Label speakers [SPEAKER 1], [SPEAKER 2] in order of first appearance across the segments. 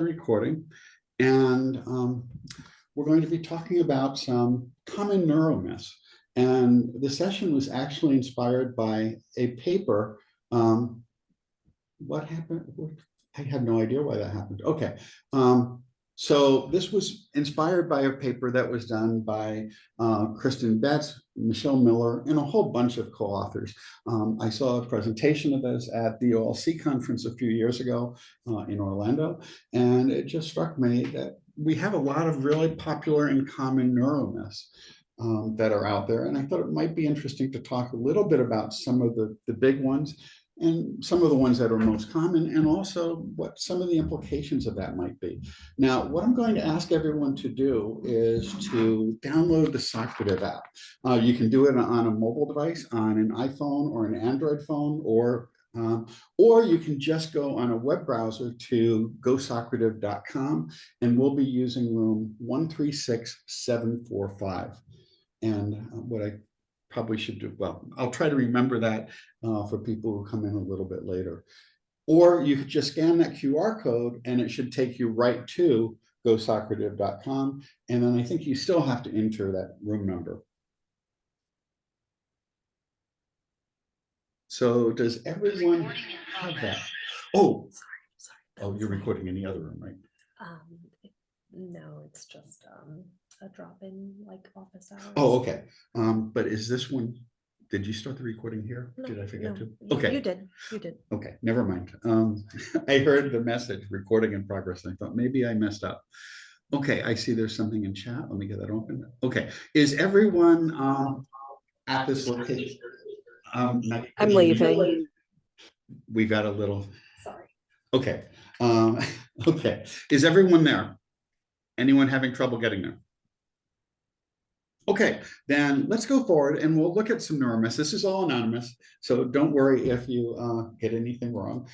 [SPEAKER 1] Recording, and we're going to be talking about some common neuromyths. And the session was actually inspired by a paper. What happened? I have no idea why that happened. Okay. So this was inspired by a paper that was done by Kristen Betts, Michelle Miller, and a whole bunch of co-authors. I saw a presentation of this at the OLC conference a few years ago in Orlando, and it just struck me that we have a lot of really popular and common neuromyths that are out there. And I thought it might be interesting to talk a little bit about some of the big ones and some of the ones that are most common, and also what some of the implications of that might be. Now, what I'm going to ask everyone to do is to download the Socrative app. You can do it on a mobile device, on an iPhone or an Android phone, or you can just go on a web browser to gosocrative.com, and we'll be using room 136745. And what I probably should do, well, I'll try to remember that for people who come in a little bit later. Or you could just scan that QR code and it should take you right to gosocrative.com. And then I think you still have to enter that room number. So does everyone have that? Oh, oh, you're recording in the other room, right?
[SPEAKER 2] No, it's just a drop-in like office hours.
[SPEAKER 1] Oh, okay. But is this one, did you start the recording here?
[SPEAKER 2] No,
[SPEAKER 1] did I forget to?
[SPEAKER 2] Okay. You did.
[SPEAKER 1] Okay, never mind. I heard the message recording in progress, and I thought maybe I messed up. Okay, I see there's something in chat. Let me get that open. Okay, is everyone at this location?
[SPEAKER 2] I'm leaving.
[SPEAKER 1] We've got a little.
[SPEAKER 2] Sorry.
[SPEAKER 1] Okay. Okay. Is everyone there? Anyone having trouble getting there? Okay, then let's go forward and we'll look at some neuromyths. This is all anonymous, so don't worry if you get anything wrong.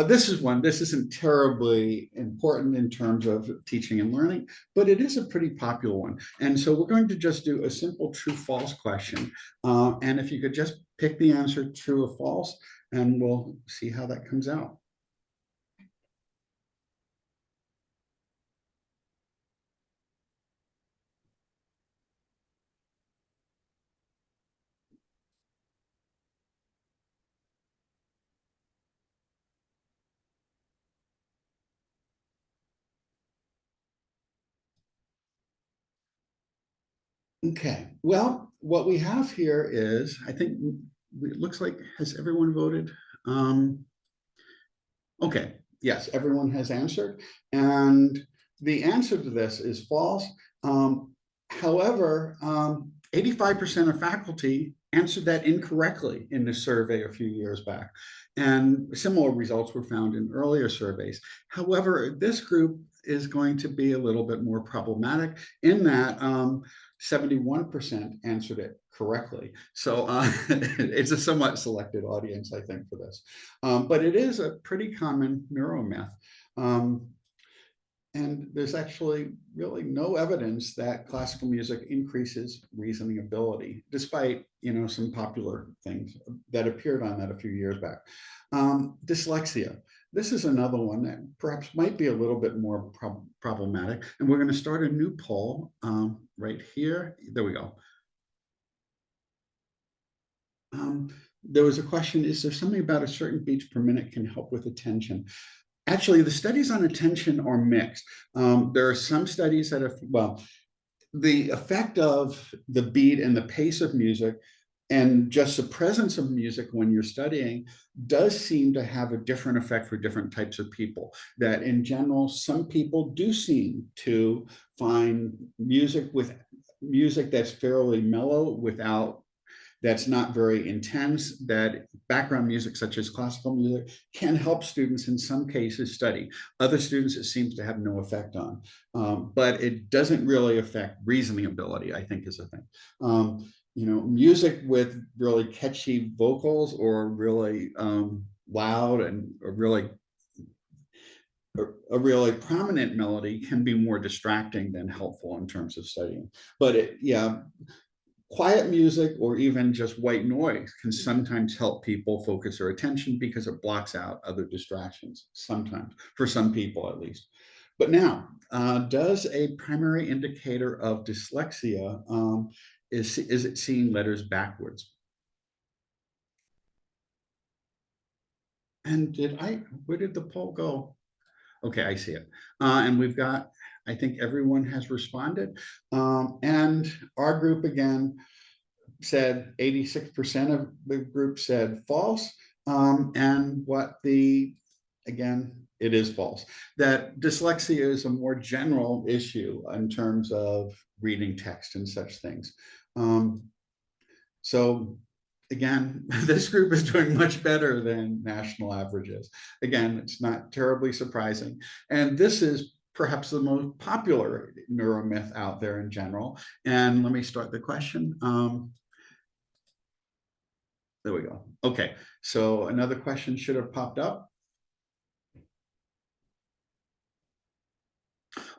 [SPEAKER 1] This is one. This isn't terribly important in terms of teaching and learning, but it is a pretty popular one. And so we're going to just do a simple true-false question. And if you could just pick the answer true or false, and we'll see how that comes out. Okay, well, what we have here is, I think it looks like, has everyone voted? Okay, yes, everyone has answered. And the answer to this is false. However, 85% of faculty answered that incorrectly in the survey a few years back. And similar results were found in earlier surveys. However, this group is going to be a little bit more problematic in that 71% answered it correctly. So it's a somewhat selected audience, I think, for this. But it is a pretty common neuromyth. And there's actually really no evidence that classical music increases reasoning ability, despite some popular things that appeared on that a few years back. Dyslexia. This is another one that perhaps might be a little bit more problematic. And we're going to start a new poll right here. There we go. There was a question, is there something about a certain beats per minute can help with attention? Actually, the studies on attention are mixed. There are some studies that have, well, the effect of the beat and the pace of music and just the presence of music when you're studying does seem to have a different effect for different types of people. That in general, some people do seem to find music that's fairly mellow, that's not very intense, that background music such as classical music can help students in some cases study. Other students it seems to have no effect on, but it doesn't really affect reasoning ability, I think is a thing. Music with really catchy vocals or really loud and a really prominent melody can be more distracting than helpful in terms of studying. But quiet music or even just white noise can sometimes help people focus their attention because it blocks out other distractions, sometimes, for some people at least. But now, does a primary indicator of dyslexia, is it seeing letters backwards? And where did the poll go? Okay, I see it. And we've got, I think everyone has responded. And our group again said 86% of the group said false. And again, it is false. That dyslexia is a more general issue in terms of reading text and such things. So again, this group is doing much better than national averages. Again, it's not terribly surprising. And this is perhaps the most popular neuromyth out there in general. And let me start the question. There we go. Okay, so another question should have popped up.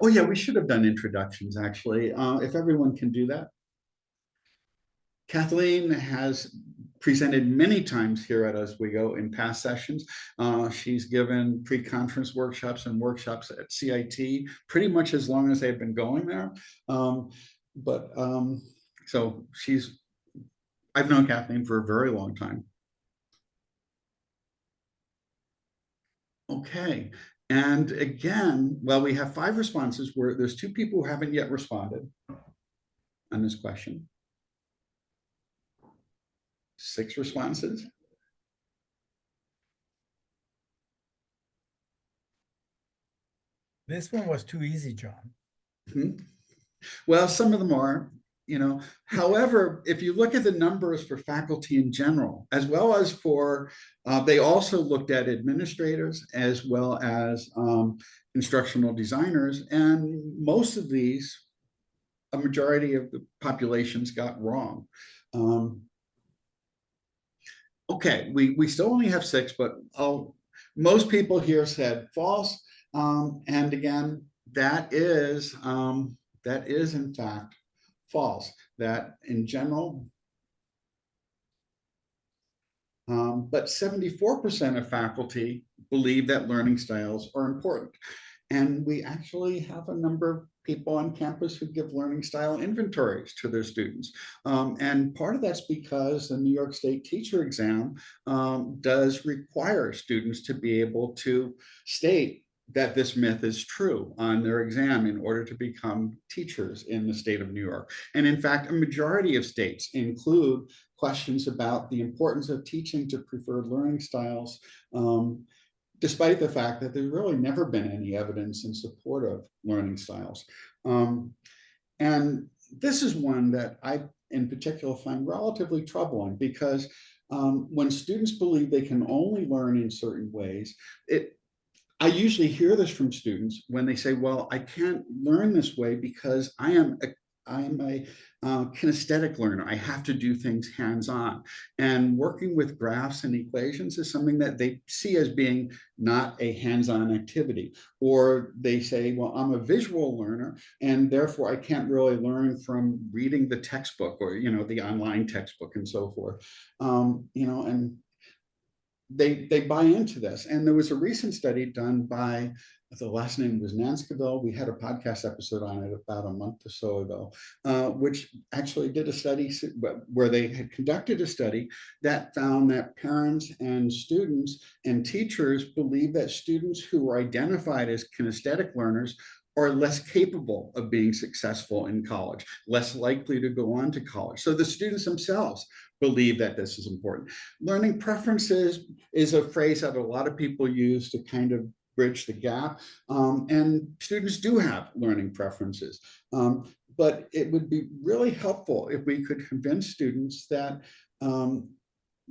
[SPEAKER 1] Oh yeah, we should have done introductions actually, if everyone can do that. Kathleen has presented many times here at Oswego in past sessions. She's given pre-conference workshops and workshops at CIT pretty much as long as they've been going there. So I've known Kathleen for a very long time. Okay, and again, well, we have 5 responses where there's 2 people who haven't yet responded on this question. 6 responses.
[SPEAKER 3] This one was too easy, John.
[SPEAKER 1] Well, some of them are, however, if you look at the numbers for faculty in general, as well as for, they also looked at administrators as well as instructional designers, and most of these, a majority of the populations got wrong. Okay, we still only have 6, but most people here said false. And again, that is in fact false. That in general, but 74% of faculty believe that learning styles are important. And we actually have a number of people on campus who give learning style inventories to their students. And part of that's because the New York State teacher exam does require students to be able to state that this myth is true on their exam in order to become teachers in the state of New York. And in fact, a majority of states include questions about the importance of teaching to preferred learning styles, despite the fact that there's really never been any evidence in support of learning styles. And this is one that I, in particular, find relatively troubling because when students believe they can only learn in certain ways, I usually hear this from students when they say, well, I can't learn this way because I am a kinesthetic learner. I have to do things hands-on. And working with graphs and equations is something that they see as being not a hands-on activity. Or they say, well, I'm a visual learner, and therefore I can't really learn from reading the textbook or, the online textbook and so forth. And they buy into this. And there was a recent study done by, the last name was Nanskaville. We had a podcast episode on it about a month or so ago, which actually did a study where they had conducted a study that found that parents and students and teachers believe that students who were identified as kinesthetic learners are less capable of being successful in college, less likely to go on to college. So the students themselves believe that this is important. Learning preferences is a phrase that a lot of people use to kind of bridge the gap. And students do have learning preferences. But it would be really helpful if we could convince students that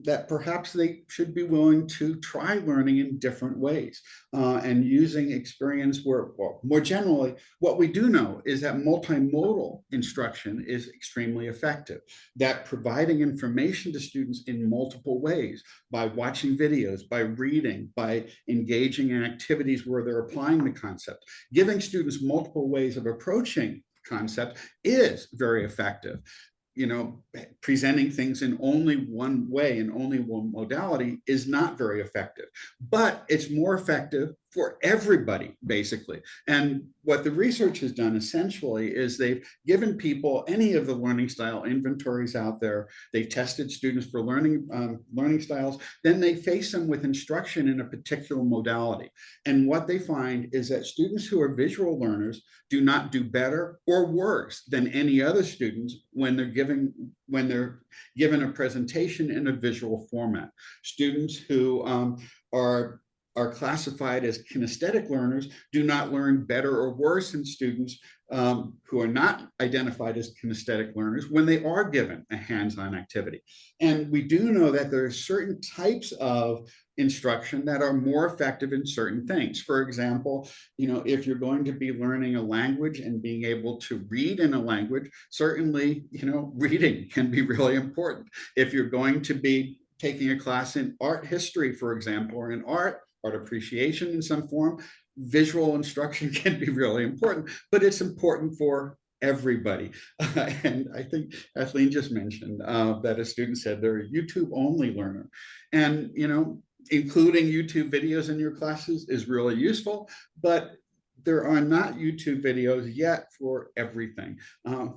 [SPEAKER 1] that perhaps they should be willing to try learning in different ways and using experience where, well, more generally, what we do know is that multimodal instruction is extremely effective, that providing information to students in multiple ways by watching videos, by reading, by engaging in activities where they're applying the concept, giving students multiple ways of approaching concept is very effective. presenting things in only one way, in only one modality, is not very effective. But it's more effective for everybody, basically. And what the research has done essentially is they've given people any of the learning style inventories out there. They've tested students for learning styles. Then they face them with instruction in a particular modality. And what they find is that students who are visual learners do not do better or worse than any other students when they're given a presentation in a visual format. Students who are classified as kinesthetic learners do not learn better or worse than students who are not identified as kinesthetic learners when they are given a hands-on activity. And we do know that there are certain types of instruction that are more effective in certain things. For example, if you're going to be learning a language and being able to read in a language, certainly, reading can be really important. If you're going to be taking a class in art history, for example, or in art appreciation in some form, visual instruction can be really important, but it's important for everybody. And I think Kathleen just mentioned that a student said they're a YouTube only learner. And, including YouTube videos in your classes is really useful, but there are not YouTube videos yet for everything.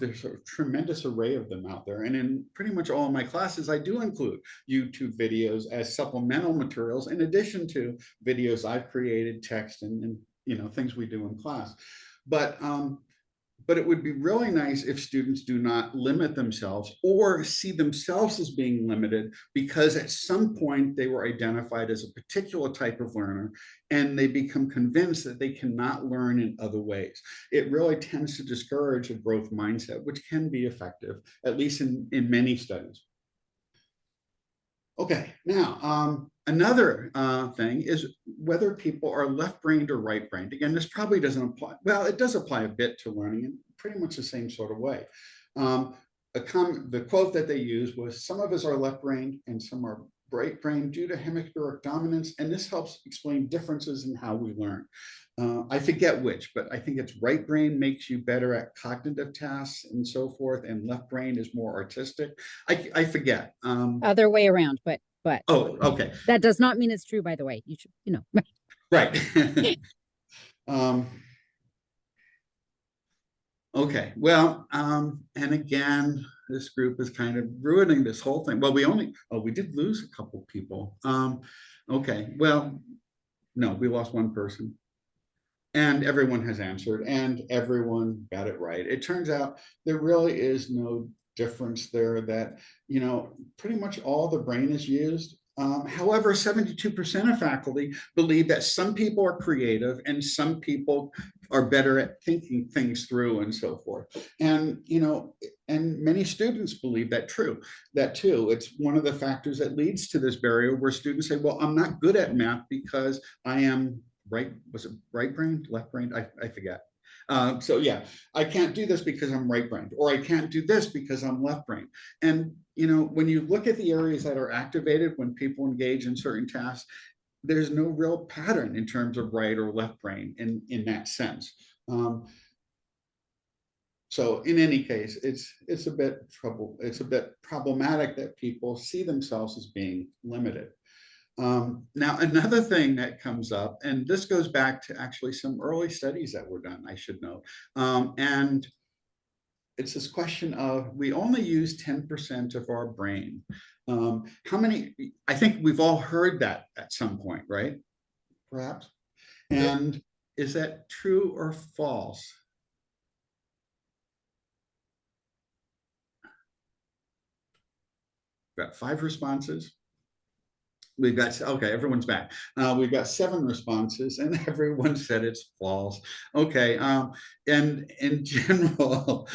[SPEAKER 1] There's a tremendous array of them out there. And in pretty much all of my classes, I do include YouTube videos as supplemental materials in addition to videos I've created, text, and things we do in class. But it would be really nice if students do not limit themselves or see themselves as being limited because at some point they were identified as a particular type of learner and they become convinced that they cannot learn in other ways. It really tends to discourage a growth mindset, which can be effective, at least in many studies. Okay, now another thing is whether people are left-brained or right-brained. Again, this probably doesn't apply. Well, it does apply a bit to learning in pretty much the same sort of way. The quote that they used was, "Some of us are left-brained and some are right-brained due to hemispheric dominance, and this helps explain differences in how we learn." I forget which, but I think it's right brain makes you better at cognitive tasks and so forth, and left brain is more artistic. I forget.
[SPEAKER 3] Other way around, but
[SPEAKER 1] Oh, okay.
[SPEAKER 3] That does not mean it's true, by the way. You should,
[SPEAKER 1] Right. Okay, well, and again, this group is kind of ruining this whole thing. Well, we did lose a couple people. Okay, well, no, we lost one person. And everyone has answered and everyone got it right. It turns out there really is no difference there, that, pretty much all the brain is used. However, 72% of faculty believe that some people are creative and some people are better at thinking things through and so forth. And, and many students believe that too. It's one of the factors that leads to this barrier where students say, well, I'm not good at math because I am was it right-brained, left-brained? I forget. So yeah, I can't do this because I'm right-brained, or I can't do this because I'm left-brained. And when you look at the areas that are activated when people engage in certain tasks, there's no real pattern in terms of right or left brain in that sense. So in any case, it's a bit problematic that people see themselves as being limited. Now, another thing that comes up, and this goes back to actually some early studies that were done, I should note, and it's this question of, we only use 10% of our brain. How many, I think we've all heard that at some point, right? Perhaps. And is that true or false? Got 5 responses. We've got, okay, everyone's back. We've got 7 responses and everyone said it's false. Okay, and in general,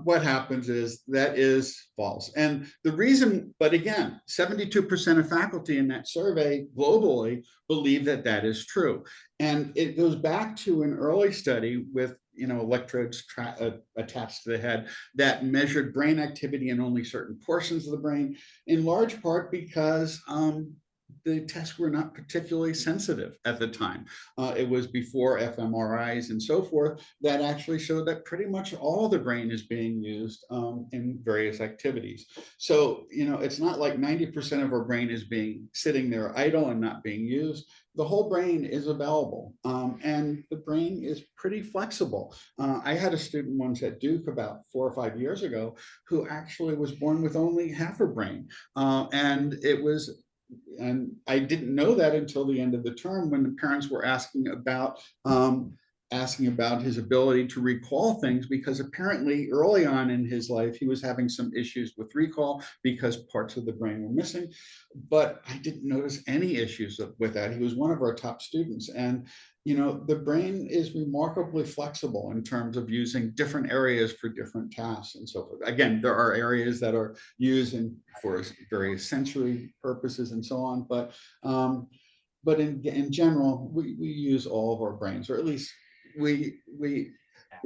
[SPEAKER 1] what happens is that is false. And the reason, but again, 72% of faculty in that survey globally believe that that is true. And it goes back to an early study with electrodes attached to the head that measured brain activity in only certain portions of the brain, in large part because the tests were not particularly sensitive at the time. It was before fMRIs and so forth that actually showed that pretty much all the brain is being used in various activities. So, it's not like 90% of our brain is being sitting there idle and not being used. The whole brain is available, and the brain is pretty flexible. I had a student once at Duke about 4 or 5 years ago who actually was born with only half a brain, and I didn't know that until the end of the term when the parents were asking about his ability to recall things, because apparently early on in his life he was having some issues with recall because parts of the brain were missing, but I didn't notice any issues with that. He was one of our top students, and the brain is remarkably flexible in terms of using different areas for different tasks and so forth. Again, there are areas that are used for various sensory purposes and so on, but in general, we use all of our brains, or at least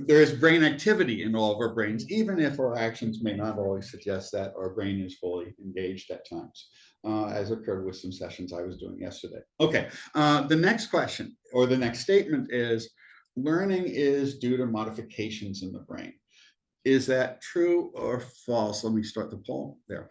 [SPEAKER 1] there is brain activity in all of our brains, even if our actions may not always suggest that our brain is fully engaged at times, as occurred with some sessions I was doing yesterday. Okay, the next question or the next statement is, learning is due to modifications in the brain. Is that true or false? Let me start the poll there.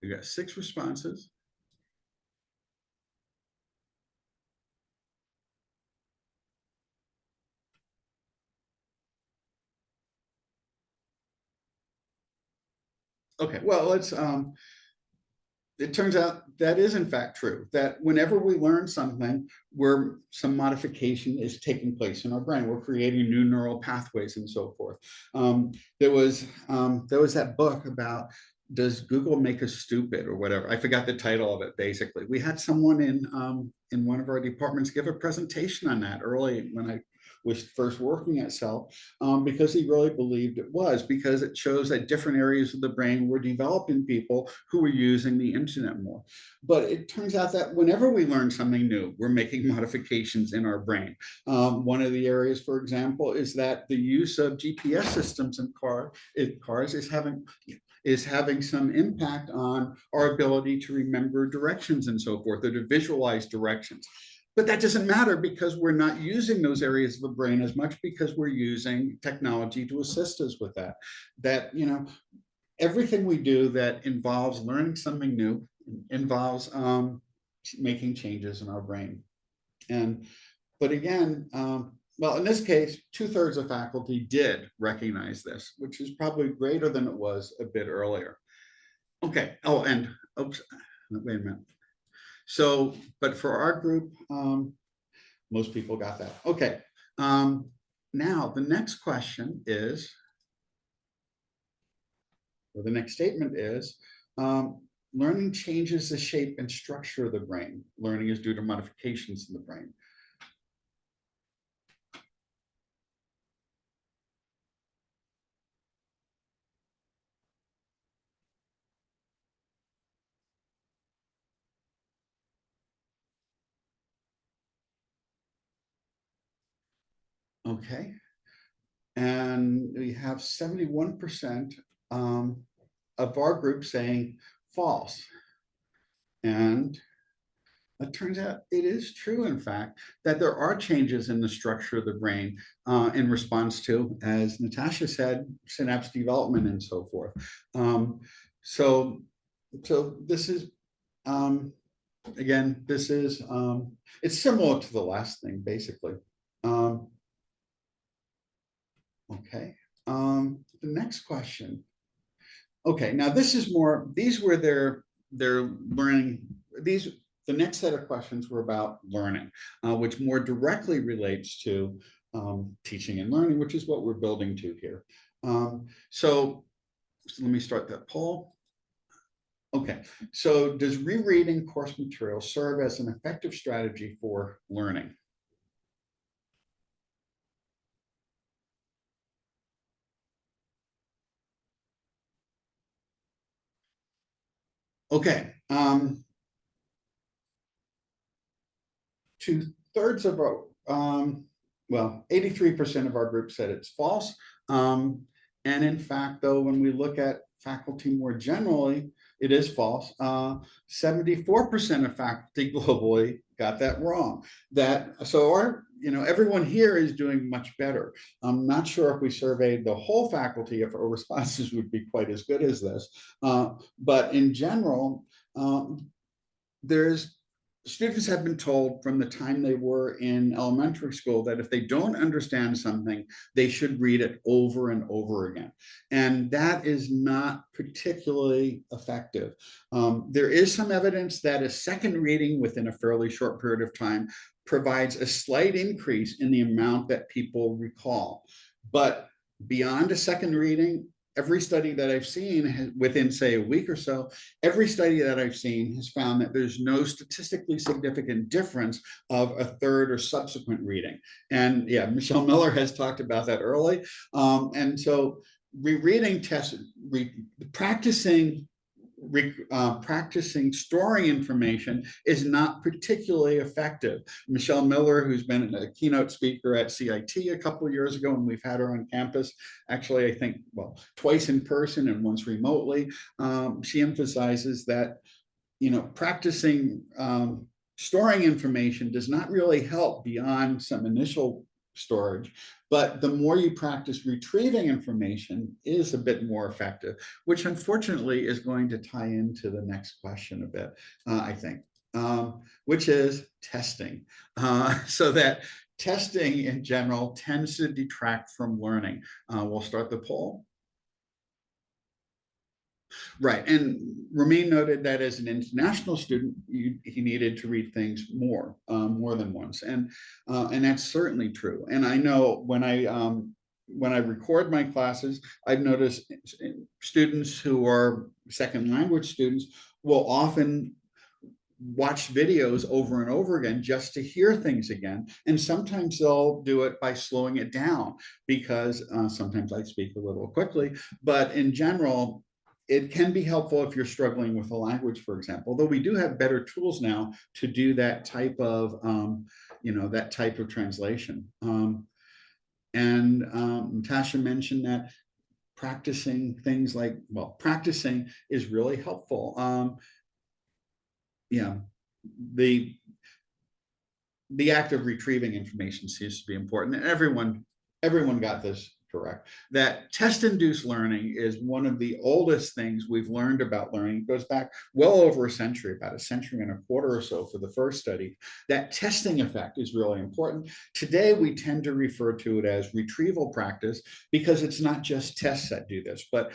[SPEAKER 1] We got 6 responses. Okay, well, it turns out that is in fact true, that whenever we learn something where some modification is taking place in our brain, we're creating new neural pathways and so forth. There was that book about, does Google make us stupid or whatever? I forgot the title of it. Basically, we had someone in one of our departments give a presentation on that early when I was first working at Cell, because he really believed it was, because it shows that different areas of the brain were developed in people who were using the internet more. But it turns out that whenever we learn something new, we're making modifications in our brain. One of the areas, for example, is that the use of GPS systems in cars is having some impact on our ability to remember directions and so forth, or to visualize directions. But that doesn't matter, because we're not using those areas of the brain as much, because we're using technology to assist us with that. Everything we do that involves learning something new involves making changes in our brain. But again, well, in this case, 2/3 of faculty did recognize this, which is probably greater than it was a bit earlier. Okay. Oh, and oops, wait a minute. So, but for our group, most people got that. Okay. Now the next question is, or the next statement is, learning changes the shape and structure of the brain. Learning is due to modifications in the brain. Okay. And we have 71% of our group saying false. And it turns out it is true, in fact, that there are changes in the structure of the brain in response to, as Natasha said, synapse development and so forth. So this is, again, this is, it's similar to the last thing, basically. Okay, the next question. Okay, now this is more, these were their learning, the next set of questions were about learning, which more directly relates to teaching and learning, which is what we're building to here. So let me start that poll. Okay, so does rereading course material serve as an effective strategy for learning? Okay. 2/3 of our, well, 83% of our group said it's false. And in fact, though, when we look at faculty more generally, it is false. 74% of faculty globally got that wrong. So our, everyone here is doing much better. I'm not sure if we surveyed the whole faculty, if our responses would be quite as good as this. But in general, there's students have been told from the time they were in elementary school that if they don't understand something, they should read it over and over again. And that is not particularly effective. There is some evidence that a second reading within a fairly short period of time provides a slight increase in the amount that people recall. But beyond a second reading, every study that I've seen within, say, a week or so, every study that I've seen has found that there's no statistically significant difference of a third or subsequent reading. And yeah, Michelle Miller has talked about that early. And so rereading tests, practicing storing information is not particularly effective. Michelle Miller, who's been a keynote speaker at CIT a couple of years ago, and we've had her on campus, actually, I think, well, twice in person and once remotely, she emphasizes that, practicing storing information does not really help beyond some initial storage, but the more you practice retrieving information is a bit more effective, which unfortunately is going to tie into the next question a bit, I think, which is testing. So that testing in general tends to detract from learning. We'll start the poll. Right, and Ramin noted that as an international student, he needed to read things more than once, and that's certainly true. And I know when I record my classes, I've noticed students who are second language students will often watch videos over and over again just to hear things again. And sometimes they'll do it by slowing it down because sometimes I speak a little quickly, but in general, it can be helpful if you're struggling with a language, for example, though we do have better tools now to do that type of, that type of translation. And Natasha mentioned that practicing things like, well, practicing is really helpful. Yeah, the act of retrieving information seems to be important, and everyone got this correct. That test-induced learning is one of the oldest things we've learned about learning. It goes back well over a century, about a century and a quarter or so for the first study. That testing effect is really important. Today, we tend to refer to it as retrieval practice because it's not just tests that do this, but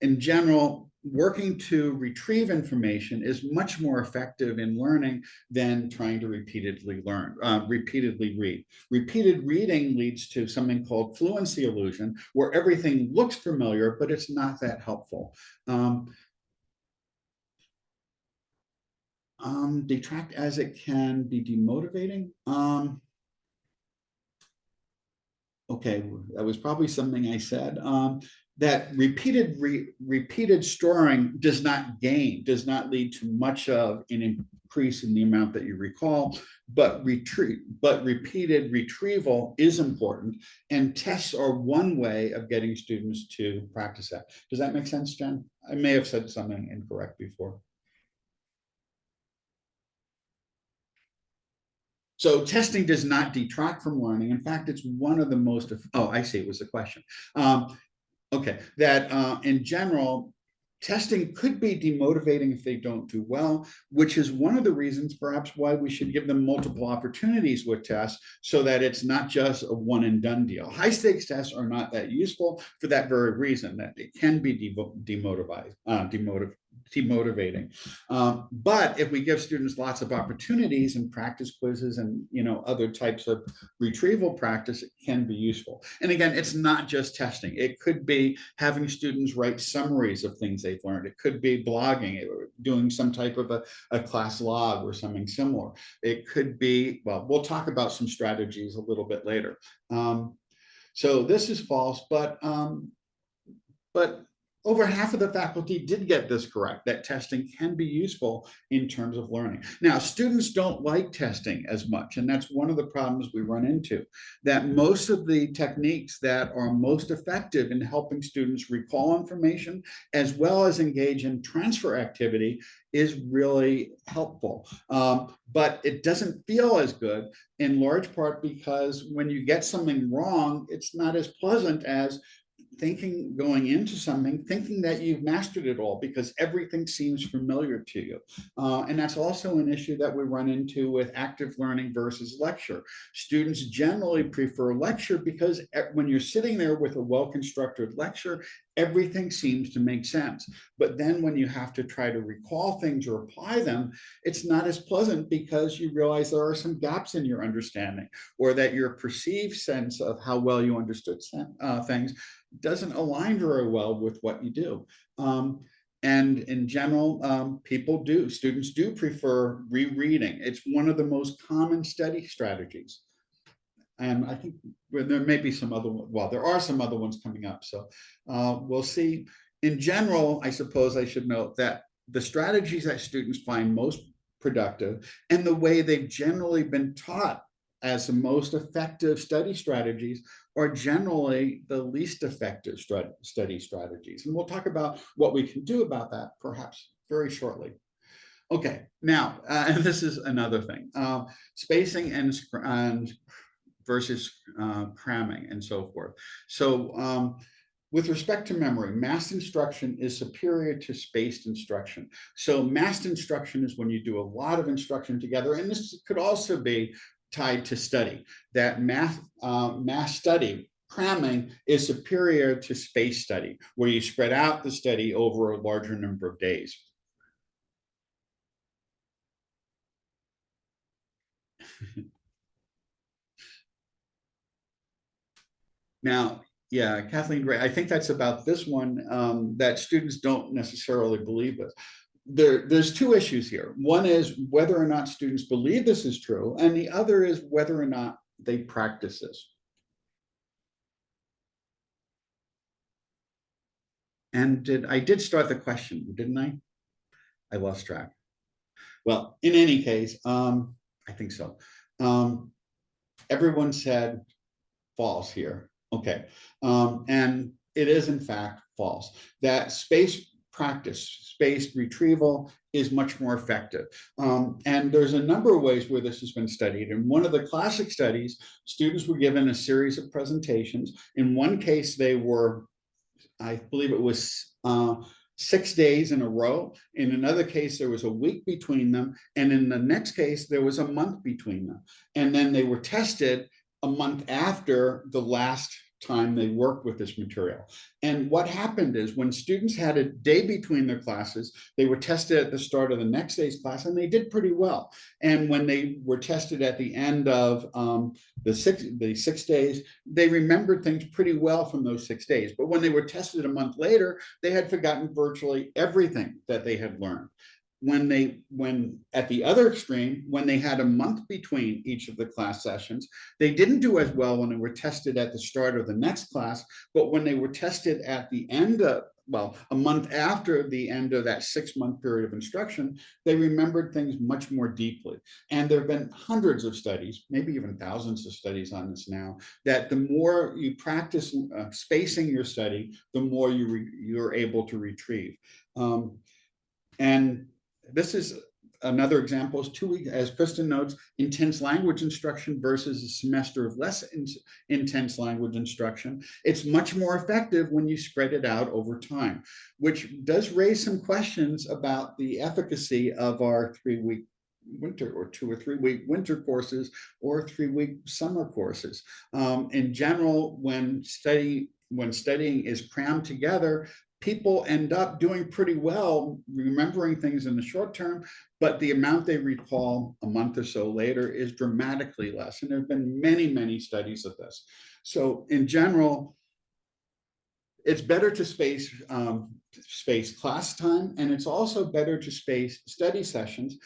[SPEAKER 1] in general, working to retrieve information is much more effective in learning than trying to repeatedly read. Repeated reading leads to something called fluency illusion, where everything looks familiar, but it's not that helpful. Detract as it can be demotivating. Okay, that was probably something I said. That repeated storing does not lead to much of an increase in the amount that you recall, but repeated retrieval is important, and tests are one way of getting students to practice that. Does that make sense, Jen? I may have said something incorrect before. So testing does not detract from learning. In fact, it's one of the most, oh, I see, it was a question. Okay, that in general, testing could be demotivating if they don't do well, which is one of the reasons perhaps why we should give them multiple opportunities with tests so that it's not just a one and done deal. High stakes tests are not that useful for that very reason, that it can be demotivating. But if we give students lots of opportunities and practice quizzes and other types of retrieval practice, it can be useful. And again, it's not just testing. It could be having students write summaries of things they've learned. It could be blogging, doing some type of a class log or something similar. It could be, well, we'll talk about some strategies a little bit later. So this is false, but over half of the faculty did get this correct, that testing can be useful in terms of learning. Now, students don't like testing as much, and that's one of the problems we run into, that most of the techniques that are most effective in helping students recall information, as well as engage in transfer activity, is really helpful. But it doesn't feel as good, in large part because when you get something wrong, it's not as pleasant as going into something, thinking that you've mastered it all because everything seems familiar to you. And that's also an issue that we run into with active learning versus lecture. Students generally prefer lecture because when you're sitting there with a well-constructed lecture, everything seems to make sense. But then when you have to try to recall things or apply them, it's not as pleasant because you realize there are some gaps in your understanding, or that your perceived sense of how well you understood things doesn't align very well with what you do. And in general, students do prefer rereading. It's one of the most common study strategies. And I think there may be some other, well, there are some other ones coming up. So we'll see. In general, I suppose I should note that the strategies that students find most productive and the way they've generally been taught as the most effective study strategies are generally the least effective study strategies. And we'll talk about what we can do about that perhaps very shortly. Okay, now, and this is another thing, spacing and versus cramming and so forth. So with respect to memory, massed instruction is superior to spaced instruction. So massed instruction is when you do a lot of instruction together, and this could also be tied to study, that mass study, cramming, is superior to space study, where you spread out the study over a larger number of days. Now, yeah, Kathleen Gray, I think that's about this one, that students don't necessarily believe this. There's two issues here. One is whether or not students believe this is true, and the other is whether or not they practice this. And I did start the question, didn't I? I lost track. Well, in any case, I think so. Everyone said false here. Okay. And it is in fact false. That spaced practice, spaced retrieval is much more effective. And there's a number of ways where this has been studied. In one of the classic studies, students were given a series of presentations. In one case, they were, I believe it was 6 days in a row. In another case, there was a week between them. And in the next case, there was a month between them. And then they were tested a month after the last time they worked with this material. And what happened is when students had a day between their classes, they were tested at the start of the next day's class, and they did pretty well. And when they were tested at the end of the 6 days, they remembered things pretty well from those 6 days. But when they were tested a month later, they had forgotten virtually everything that they had learned. When at the other extreme, when they had a month between each of the class sessions, they didn't do as well when they were tested at the start of the next class, but when they were tested at the end of, well, a month after the end of that 6-month period of instruction, they remembered things much more deeply. And there have been hundreds of studies, maybe even thousands of studies on this now, that the more you practice spacing your study, the more you're able to retrieve. And this is another example is 2 weeks, as Kristen notes, intense language instruction versus a semester of less intense language instruction. It's much more effective when you spread it out over time, which does raise some questions about the efficacy of our 3-week winter or 2 or 3 week winter courses or 3-week summer courses. In general, when studying is crammed together, people end up doing pretty well, remembering things in the short term, but the amount they recall a month or so later is dramatically less. And there have been many, many studies of this. So in general, it's better to space class time, and it's also better to space study sessions.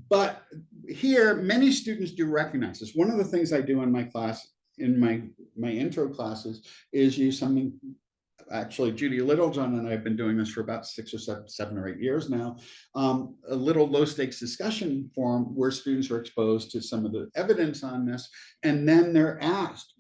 [SPEAKER 1] But here, many students do recognize this. One of the things I do in my class, in my intro classes, is use something actually Judy Littlejohn and I have been doing this for about 7 or 8 years now, a little low stakes discussion forum where students are exposed to some of the evidence on this, and then they're asked,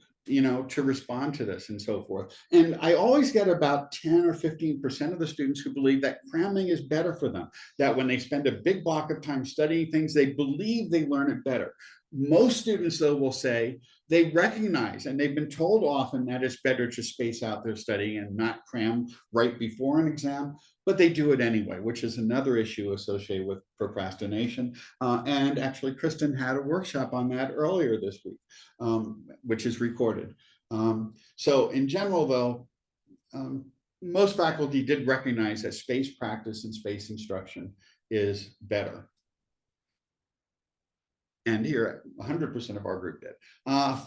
[SPEAKER 1] to respond to this and so forth. And I always get about 10 or 15% of the students who believe that cramming is better for them, that when they spend a big block of time studying things, they believe they learn it better. Most students, though, will say they recognize, and they've been told often, that it's better to space out their studying and not cram right before an exam, but they do it anyway, which is another issue associated with procrastination. And actually, Kristen had a workshop on that earlier this week, which is recorded. So in general, though, most faculty did recognize that space practice and space instruction is better. And here, 100% of our group did.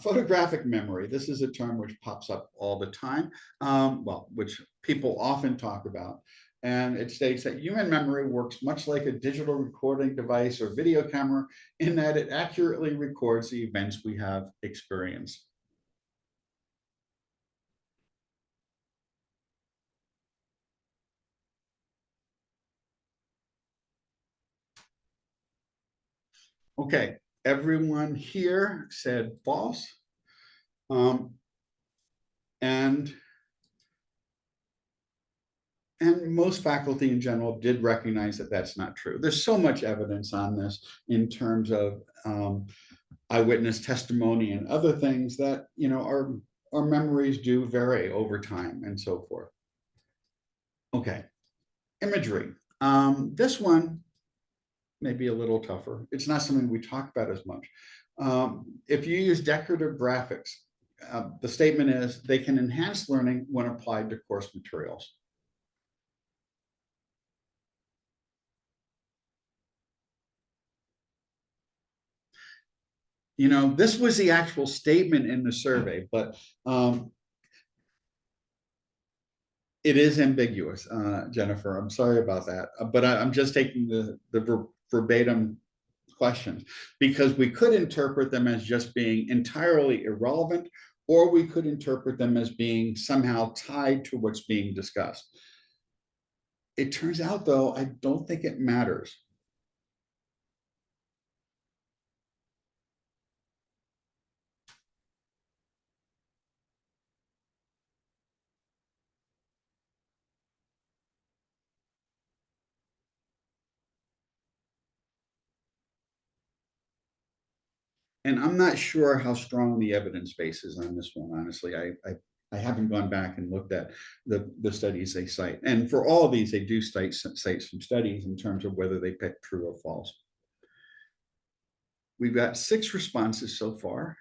[SPEAKER 1] Photographic memory. This is a term which pops up all the time, which people often talk about. And it states that human memory works much like a digital recording device or video camera in that it accurately records the events we have experienced. Okay, everyone here said false. And most faculty in general did recognize that that's not true. There's so much evidence on this in terms of eyewitness testimony and other things that, our memories do vary over time and so forth. Okay, imagery. This one may be a little tougher. It's not something we talk about as much. If you use decorative graphics, the statement is they can enhance learning when applied to course materials. This was the actual statement in the survey, but it is ambiguous, Jennifer. I'm sorry about that, but I'm just taking the verbatim questions because we could interpret them as just being entirely irrelevant, or we could interpret them as being somehow tied to what's being discussed. It turns out, though, I don't think it matters. And I'm not sure how strong the evidence base is on this one, honestly. I haven't gone back and looked at the studies they cite. And for all of these, they do cite some studies in terms of whether they pick true or false. We've got 6 responses so far.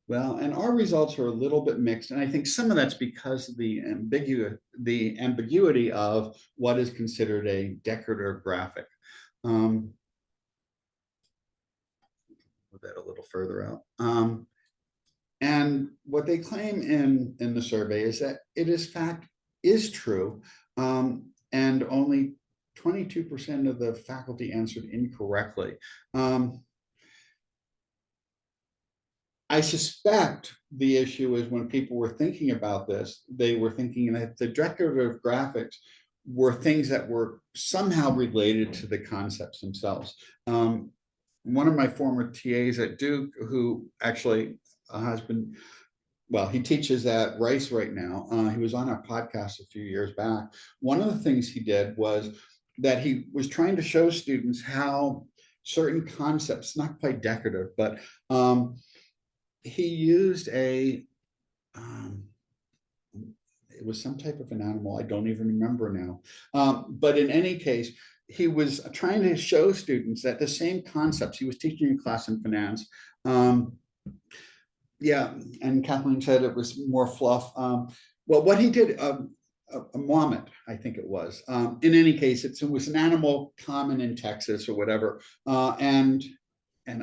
[SPEAKER 1] Well, and our results are a little bit mixed, and I think some of that's because of the ambiguity of what is considered a decorative graphic. Put that a little further out. And what they claim in the survey is that it is true, and only 22% of the faculty answered incorrectly. I suspect the issue is when people were thinking about this, they were thinking that the decorative graphics were things that were somehow related to the concepts themselves. One of my former TAs at Duke, who actually has been, he teaches at Rice right now. He was on our podcast a few years back. One of the things he did was that he was trying to show students how certain concepts, not quite decorative, but he used it was some type of an animal. I don't even remember now. But in any case, he was trying to show students that the same concepts, he was teaching a class in finance. Yeah, and Kathleen said it was more fluff. Well, what he did, a marmot, I think it was. In any case, it was an animal common in Texas or whatever. And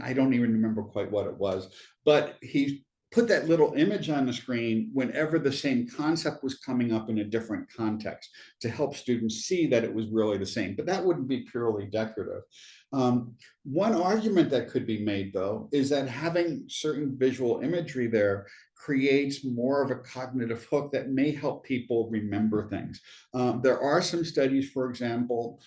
[SPEAKER 1] I don't even remember quite what it was, but he put that little image on the screen whenever the same concept was coming up in a different context to help students see that it was really the same, but that wouldn't be purely decorative. One argument that could be made, though, is that having certain visual imagery there creates more of a cognitive hook that may help people remember things. There are some studies, for example,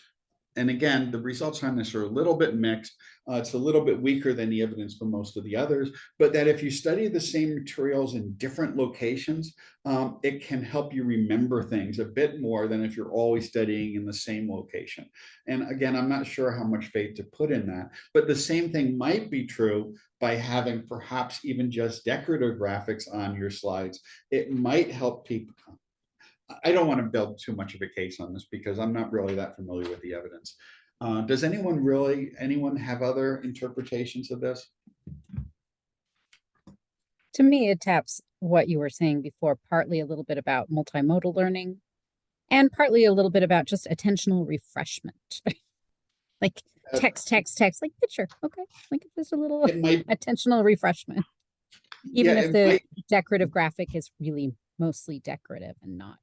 [SPEAKER 1] and again, the results on this are a little bit mixed. It's a little bit weaker than the evidence for most of the others, but that if you study the same materials in different locations, it can help you remember things a bit more than if you're always studying in the same location. And again, I'm not sure how much faith to put in that, but the same thing might be true by having perhaps even just decorative graphics on your slides. It might help people. I don't want to build too much of a case on this because I'm not really that familiar with the evidence. Does anyone have other interpretations of this?
[SPEAKER 3] To me, it taps what you were saying before, partly a little bit about multimodal learning and partly a little bit about just attentional refreshment. Like text, like picture. Okay. Like just a little
[SPEAKER 1] It might,
[SPEAKER 3] attentional refreshment. Even
[SPEAKER 1] yeah,
[SPEAKER 3] if
[SPEAKER 1] it
[SPEAKER 3] the
[SPEAKER 1] might,
[SPEAKER 3] decorative graphic is really mostly decorative and not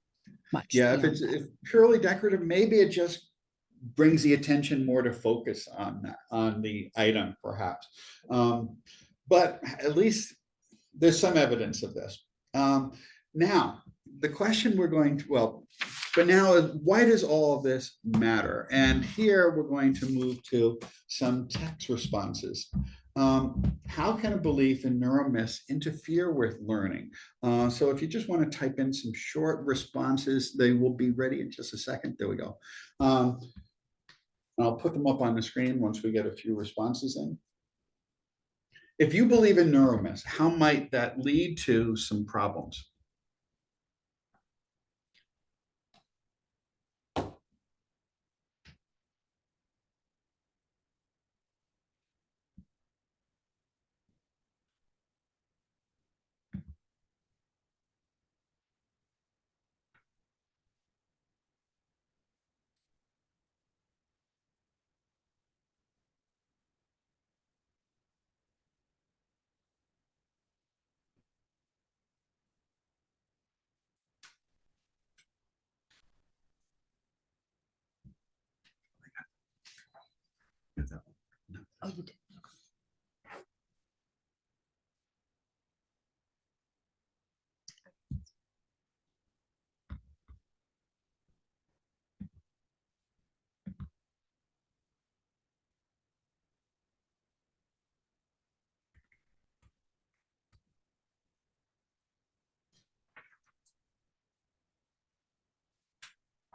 [SPEAKER 3] much.
[SPEAKER 1] yeah,
[SPEAKER 3] beyond
[SPEAKER 1] if
[SPEAKER 3] that.
[SPEAKER 1] it's purely decorative, maybe it just brings the attention more to focus on that, on the item, perhaps. But at least there's some evidence of this. Now, the question we're going to, well, but now is why does all of this matter? And here we're going to move to some text responses. How can a belief in neuromyths interfere with learning? So if you just want to type in some short responses, they will be ready in just a second. There we go. I'll put them up on the screen once we get a few responses in. If you believe in neuromyths, how might that lead to some problems?
[SPEAKER 2] Oh, you did.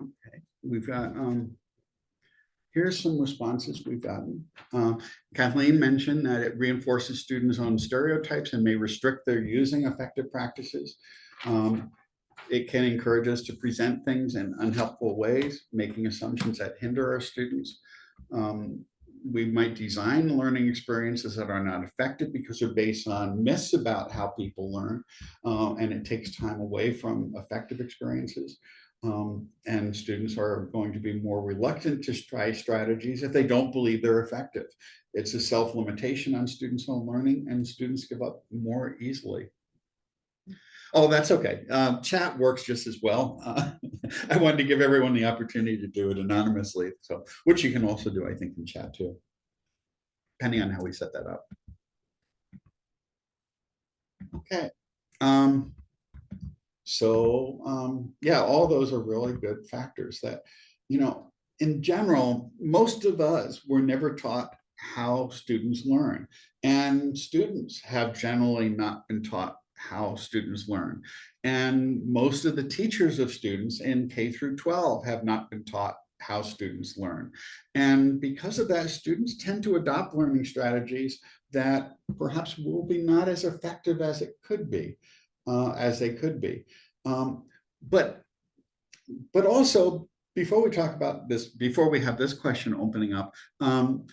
[SPEAKER 1] Okay, we've got, here's some responses we've gotten. Kathleen mentioned that it reinforces students' own stereotypes and may restrict their using effective practices. It can encourage us to present things in unhelpful ways, making assumptions that hinder our students. We might design learning experiences that are not effective because they're based on myths about how people learn, and it takes time away from effective experiences. And students are going to be more reluctant to try strategies if they don't believe they're effective. It's a self-limitation on students' own learning, and students give up more easily. Oh, that's okay. Chat works just as well. I wanted to give everyone the opportunity to do it anonymously, so which you can also do, I think, in chat too, depending on how we set that up. Okay. Yeah, all those are really good factors that, in general, most of us were never taught how students learn, and students have generally not been taught how students learn. And most of the teachers of students in K through 12 have not been taught how students learn. And because of that, students tend to adopt learning strategies that perhaps will be not as effective as it could be, as they could be. But also, before we talk about this, before we have this question opening up, are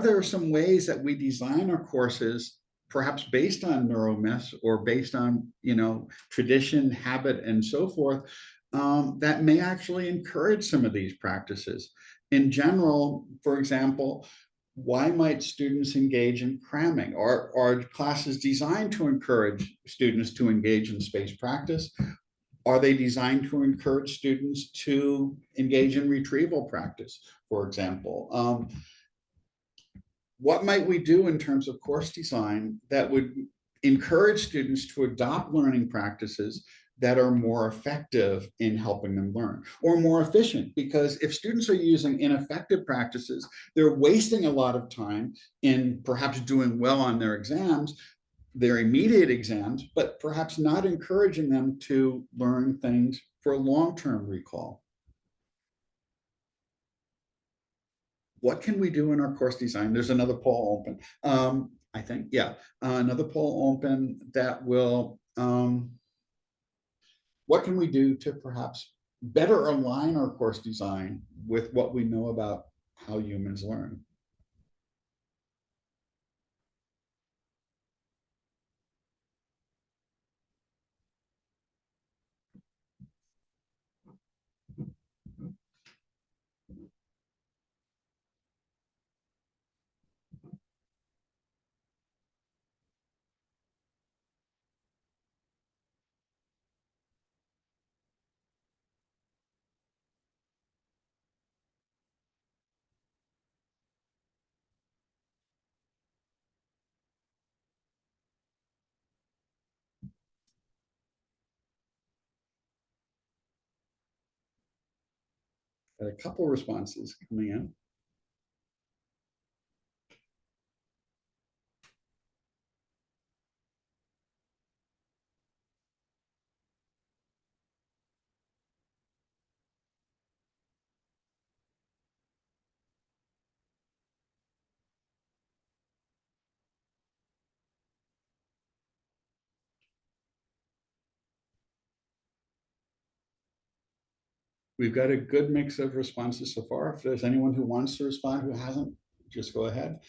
[SPEAKER 1] there some ways that we design our courses perhaps based on neuromyths or based on, tradition, habit, and so forth, that may actually encourage some of these practices? In general, for example, Why might students engage in cramming? Are classes designed to encourage students to engage in space practice? Are they designed to encourage students to engage in retrieval practice, for example? What might we do in terms of course design that would encourage students to adopt learning practices that are more effective in helping them learn, or more efficient? Because if students are using ineffective practices, they're wasting a lot of time in perhaps doing well on their exams, their immediate exams, but perhaps not encouraging them to learn things for long-term recall. What can we do in our course design? There's another poll open. I think, yeah, another poll open that will, what can we do to perhaps better align our course design with what we know about how humans learn? Got a couple responses coming in. We've got a good mix of responses so far. If there's anyone who wants to respond who hasn't, just go ahead.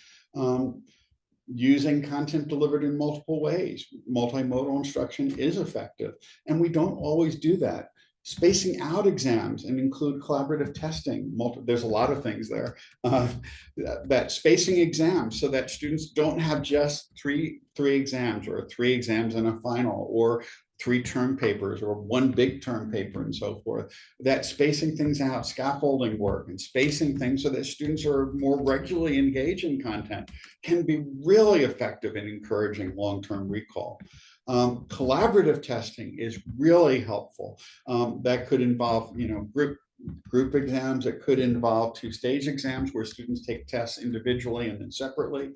[SPEAKER 1] Using content delivered in multiple ways. Multimodal instruction is effective, and we don't always do that. Spacing out exams and include collaborative testing. There's a lot of things there. That spacing exams so that students don't have just three exams, or 3 exams and a final, or 3 term papers, or 1 big term paper, and so forth. That spacing things out, scaffolding work, and spacing things so that students are more regularly engaged in content can be really effective in encouraging long-term recall. Collaborative testing is really helpful. That could involve, group exams. It could involve 2-stage exams where students take tests individually and then separately.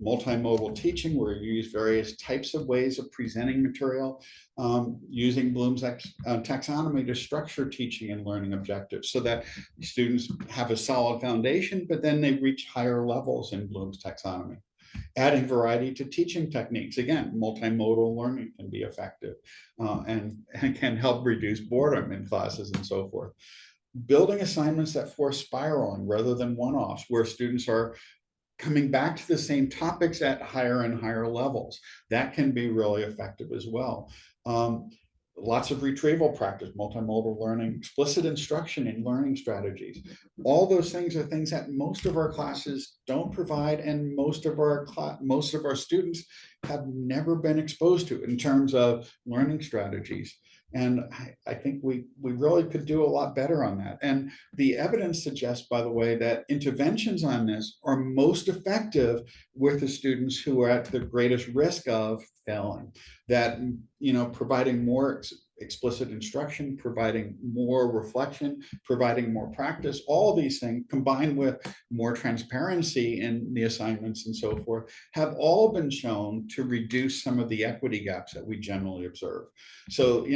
[SPEAKER 1] Multimodal teaching, where you use various types of ways of presenting material, using Bloom's taxonomy to structure teaching and learning objectives so that students have a solid foundation, but then they reach higher levels in Bloom's taxonomy. Adding variety to teaching techniques. Again, multimodal learning can be effective and can help reduce boredom in classes and so forth. Building assignments that force spiraling rather than one-offs, where students are coming back to the same topics at higher and higher levels. That can be really effective as well. Lots of retrieval practice, multimodal learning, explicit instruction in learning strategies. All those things are things that most of our classes don't provide, and most of our students have never been exposed to in terms of learning strategies. And I think we really could do a lot better on that. And the evidence suggests, by the way, that interventions on this are most effective with the students who are at the greatest risk of failing. That, providing more explicit instruction, providing more reflection, providing more practice, all these things combined with more transparency in the assignments and so forth have all been shown to reduce some of the equity gaps that we generally observe. So,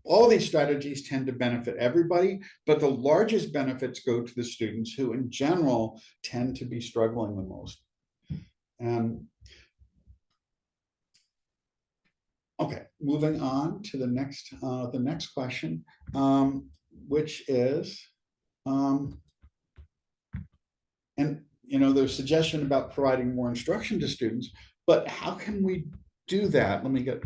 [SPEAKER 1] all these strategies tend to benefit everybody, but the largest benefits go to the students who in general tend to be struggling the most. Okay, moving on to the next question, which is, there's suggestion about providing more instruction to students, but how can we do that? Let me get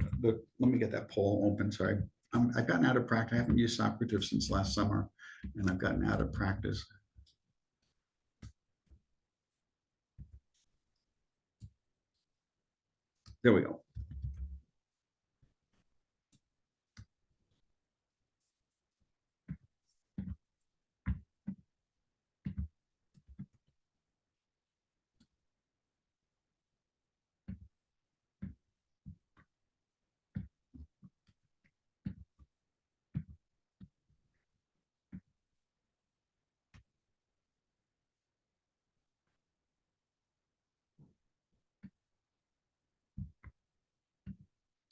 [SPEAKER 1] that poll open. Sorry, I've gotten out of practice. I haven't used Socrative since last summer, and I've gotten out of practice. There we go.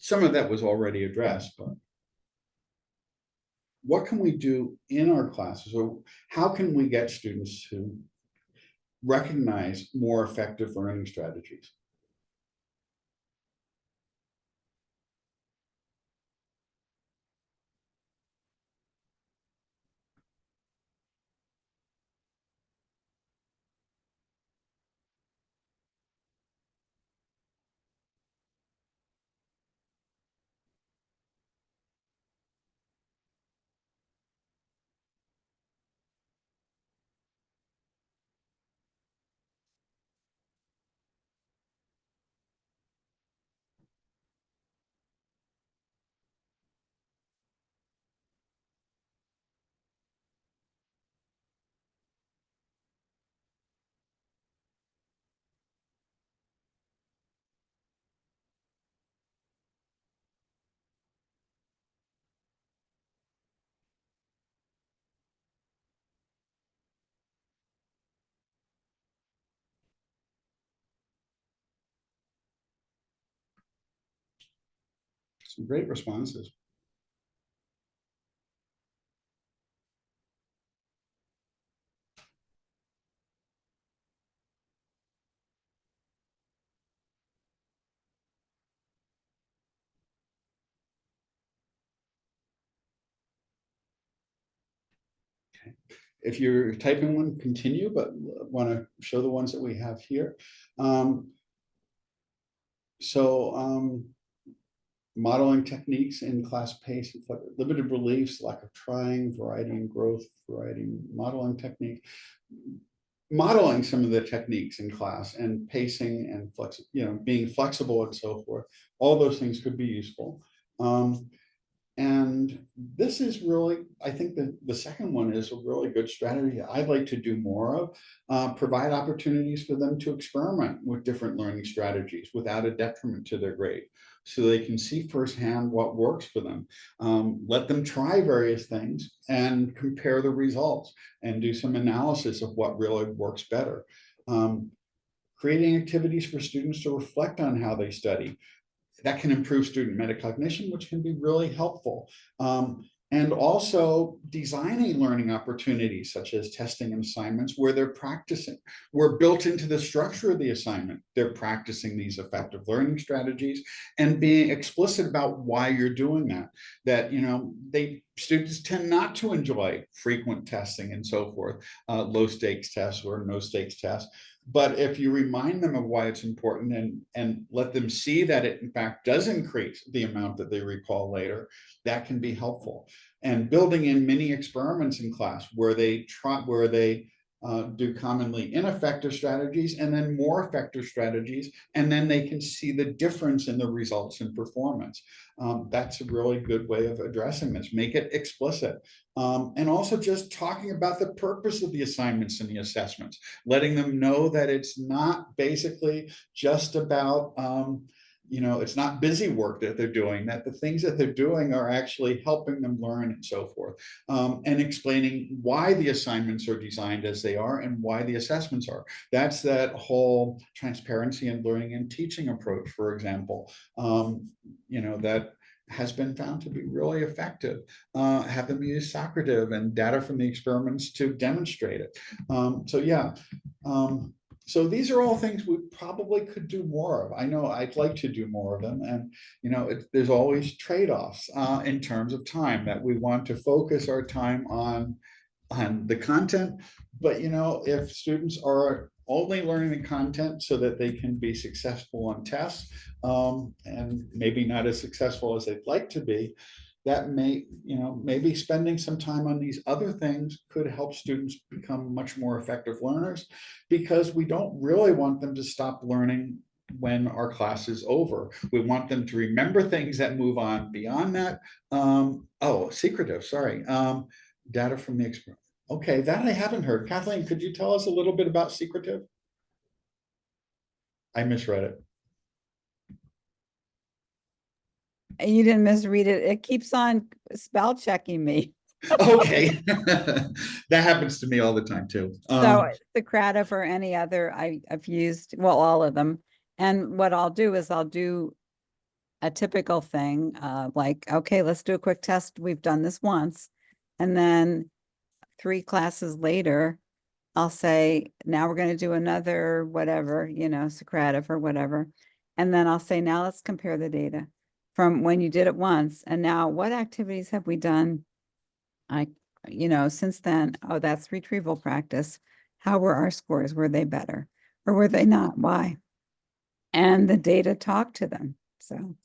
[SPEAKER 1] Some of that was already addressed, but what can we do in our classes, or how can we get students to recognize more effective learning strategies? Some great responses. If you're typing one, continue, but want to show the ones that we have here. Modeling techniques in class pace, limited beliefs, lack of trying, variety and growth, modeling technique, modeling some of the techniques in class, and pacing and being flexible and so forth. All those things could be useful. And this is really, I think that the second one is a really good strategy I'd like to do more of, provide opportunities for them to experiment with different learning strategies without a detriment to their grade, so they can see firsthand what works for them. Let them try various things and compare the results and do some analysis of what really works better. Creating activities for students to reflect on how they study. That can improve student metacognition, which can be really helpful. And also designing learning opportunities such as testing and assignments where they're practicing, where built into the structure of the assignment, they're practicing these effective learning strategies and being explicit about why you're doing that. That, students tend not to enjoy frequent testing and so forth, low stakes tests or no stakes tests. But if you remind them of why it's important and let them see that it in fact does increase the amount that they recall later, that can be helpful. And building in mini experiments in class where they do commonly ineffective strategies and then more effective strategies, and then they can see the difference in the results and performance. That's a really good way of addressing this. Make it explicit. And also just talking about the purpose of the assignments and the assessments, letting them know that it's not basically just about it's not busy work that they're doing, that the things that they're doing are actually helping them learn and so forth, and explaining why the assignments are designed as they are and why the assessments are. That's that whole transparency in learning and teaching approach, for example, that has been found to be really effective. Have them use Socrative and data from the experiments to demonstrate it. So these are all things we probably could do more of. I know I'd like to do more of them. And, there's always trade-offs in terms of time, that we want to focus our time on the content. But, if students are only learning the content so that they can be successful on tests, and maybe not as successful as they'd like to be, that maybe spending some time on these other things could help students become much more effective learners, because we don't really want them to stop learning when our class is over. We want them to remember things that move on beyond that. Oh, secretive, sorry. Data from the experiment. Okay, that I haven't heard. Kathleen, could you tell us a little bit about secretive? I misread it.
[SPEAKER 4] You didn't misread it. It keeps on spell checking me.
[SPEAKER 1] Okay. That happens to me all the time too.
[SPEAKER 4] So Socrative or any other I've used, well, all of them. And what I'll do is I'll do a typical thing, like, okay, let's do a quick test. We've done this once. And then 3 classes later, I'll say, now we're going to do another whatever, you know, Socrative or whatever. And then I'll say, now let's compare the data from when you did it once. And now what activities have we done? You know, since then, oh, that's retrieval practice. How were our scores? Were they better or were they not? Why? And the data talk to them. So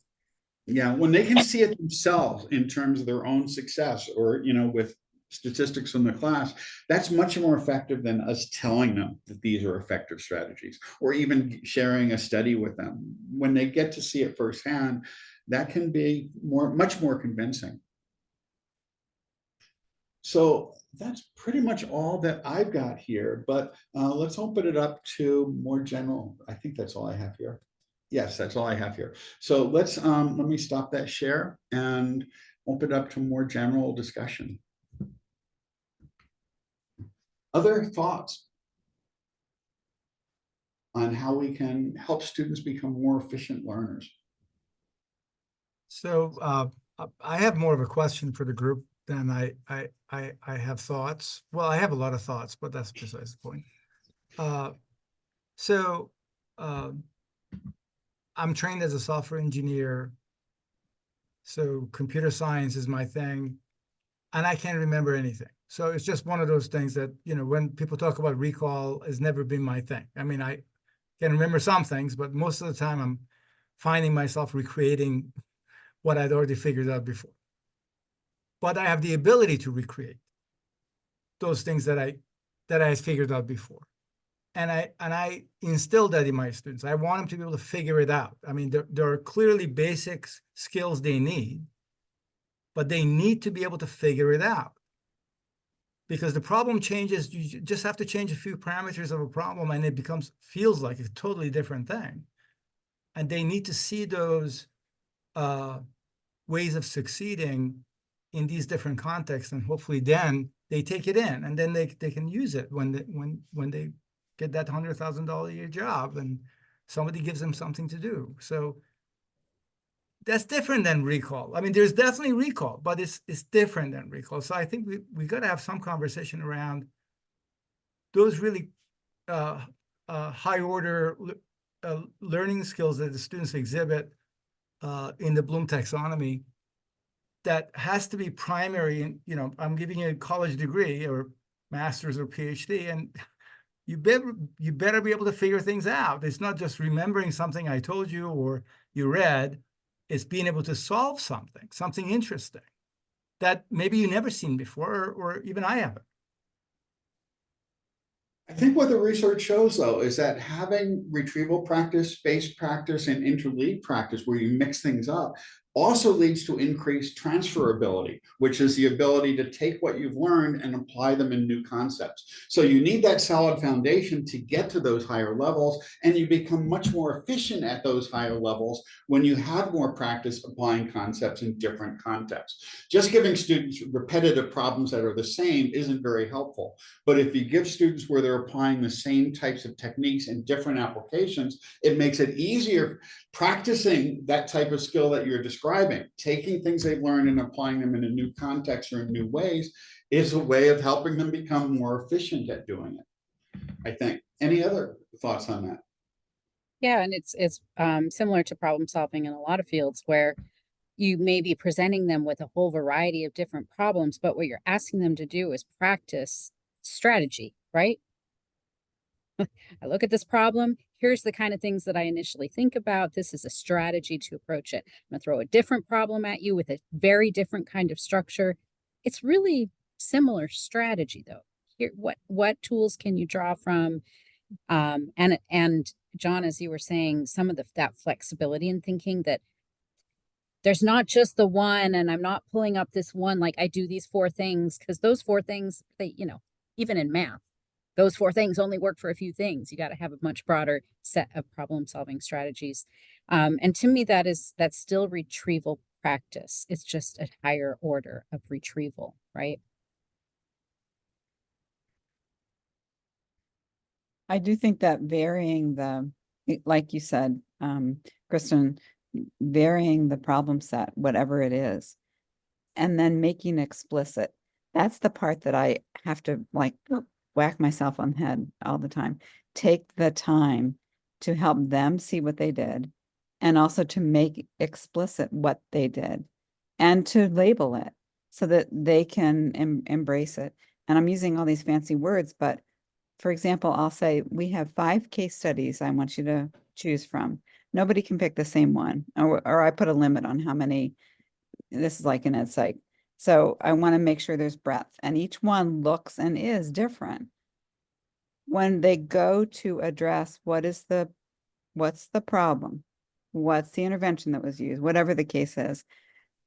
[SPEAKER 1] yeah, when they can see it themselves in terms of their own success, or, you know, with statistics from the class, that's much more effective than us telling them that these are effective strategies, or even sharing a study with them. When they get to see it firsthand, that can be much more convincing. So that's pretty much all that I've got here, but let's open it up to more general. I think that's all I have here. Yes, that's all I have here. So let's let me stop that share and open it up to more general discussion. Other thoughts on how we can help students become more efficient learners?
[SPEAKER 5] So I have more of a question for the group than I have thoughts. Well, I have a lot of thoughts, but that's besides the point. I'm trained as a software engineer, so computer science is my thing, and I can't remember anything. So it's just one of those things that, you know, when people talk about recall, has never been my thing. I mean, I can remember some things, but most of the time I'm finding myself recreating what I'd already figured out before. But I have the ability to recreate those things that I had figured out before. And I instilled that in my students. I want them to be able to figure it out. I mean, there are clearly basic skills they need, but they need to be able to figure it out. Because the problem changes, you just have to change a few parameters of a problem and it feels like a totally different thing. And they need to see those ways of succeeding in these different contexts, and hopefully then they take it in, and then they can use it when they get that $100,000 a year job and somebody gives them something to do. So that's different than recall. I mean, there's definitely recall, but it's different than recall. So I think we got to have some conversation around those really high order learning skills that the students exhibit in the Bloom taxonomy. That has to be primary. And, you know, I'm giving you a college degree or master's or PhD, and you better be able to figure things out. It's not just remembering something I told you or you read. It's being able to solve something interesting that maybe you never seen before, or even I haven't.
[SPEAKER 1] I think what the research shows, though, is that having retrieval practice, space practice, and interleave practice where you mix things up also leads to increased transferability, which is the ability to take what you've learned and apply them in new concepts. So you need that solid foundation to get to those higher levels, and you become much more efficient at those higher levels when you have more practice applying concepts in different contexts. Just giving students repetitive problems that are the same isn't very helpful. But if you give students where they're applying the same types of techniques in different applications, it makes it easier practicing that type of skill that you're describing. Taking things they've learned and applying them in a new context or in new ways is a way of helping them become more efficient at doing it, I think. Any other thoughts on that?
[SPEAKER 3] Yeah, and it's similar to problem solving in a lot of fields where you may be presenting them with a whole variety of different problems, but what you're asking them to do is practice strategy, right? I look at this problem. Here's the kind of things that I initially think about. This is a strategy to approach it. I'm going to throw a different problem at you with a very different kind of structure. It's really similar strategy, though. Here, what tools can you draw from, and John, as you were saying, some of that flexibility in thinking that there's not just the one, and I'm not pulling up this one, like I do these 4 things, because those 4 things, they, even in math, those 4 things only work for a few things. You got to have a much broader set of problem solving strategies. And to me, that's still retrieval practice. It's just a higher order of retrieval, right?
[SPEAKER 4] I do think that varying like you said, Kristen, varying the problem set, whatever it is, and then making explicit. That's the part that I have to like whack myself on the head all the time. Take the time to help them see what they did, and also to make explicit what they did, and to label it so that they can embrace it. And I'm using all these fancy words, but for example, I'll say, we have 5 case studies I want you to choose from. Nobody can pick the same one, or I put a limit on how many. This is like an ed psych. So I want to make sure there's breadth, and each one looks and is different. When they go to address what's the problem, what's the intervention that was used, whatever the case is,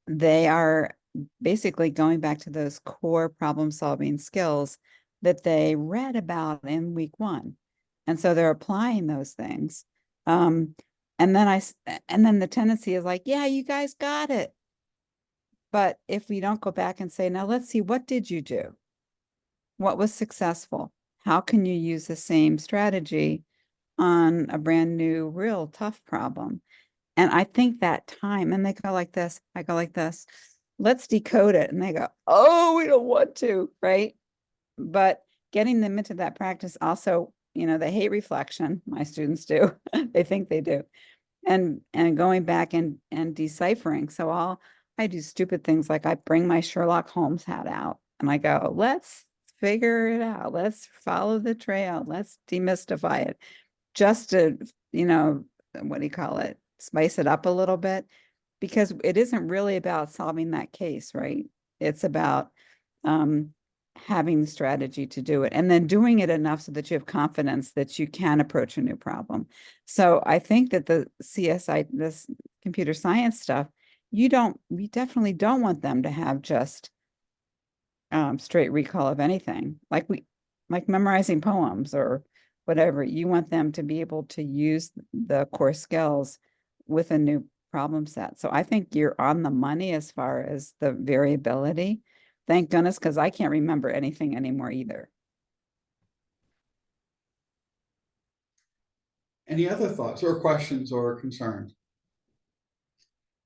[SPEAKER 4] they are basically going back to those core problem solving skills that they read about in week 1. And so they're applying those things. And then the tendency is like, yeah, you guys got it. But if we don't go back and say, now let's see, what did you do? What was successful? How can you use the same strategy on a brand new, real tough problem? And I think that time, and they go like this, I go like this, let's decode it. And they go, oh, we don't want to, right? But getting them into that practice also, they hate reflection. My students do. They think they do. And going back and deciphering. So I do stupid things like I bring my Sherlock Holmes hat out and I go, let's figure it out. Let's follow the trail. Let's demystify it. Just to, what do you call it? Spice it up a little bit, because it isn't really about solving that case, right? It's about having the strategy to do it, and then doing it enough so that you have confidence that you can approach a new problem. So I think that the CSI, this computer science stuff, we definitely don't want them to have just straight recall of anything, like memorizing poems or whatever. You want them to be able to use the core skills with a new problem set. So I think you're on the money as far as the variability. Thank goodness, because I can't remember anything anymore either.
[SPEAKER 1] Any other thoughts or questions or concerns?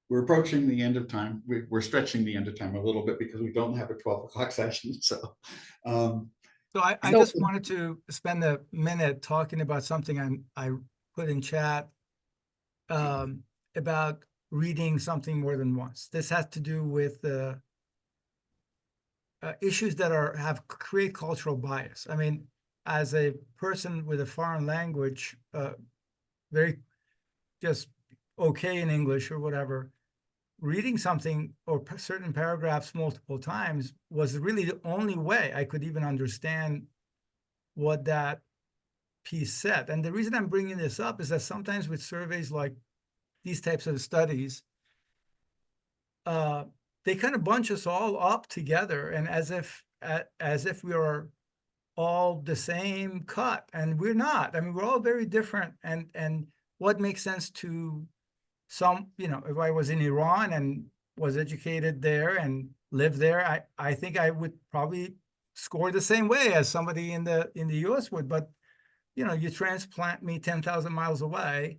[SPEAKER 1] We're approaching the end of time. We're stretching the end of time a little bit because we don't have a 12 o'clock session. So,
[SPEAKER 5] So I just wanted to spend a minute talking about something I put in chat about reading something more than once. This has to do with the issues that create cultural bias. I mean, as a person with a foreign language, very just okay in English or whatever, reading something or certain paragraphs multiple times was really the only way I could even understand what that piece said. And the reason I'm bringing this up is that sometimes with surveys like these types of studies, they kind of bunch us all up together, and as if we are all the same cut, and we're not. I mean, we're all very different, and what makes sense to some, if I was in Iran and was educated there and lived there, I think I would probably score the same way as somebody in the US would. But you transplant me 10,000 miles away,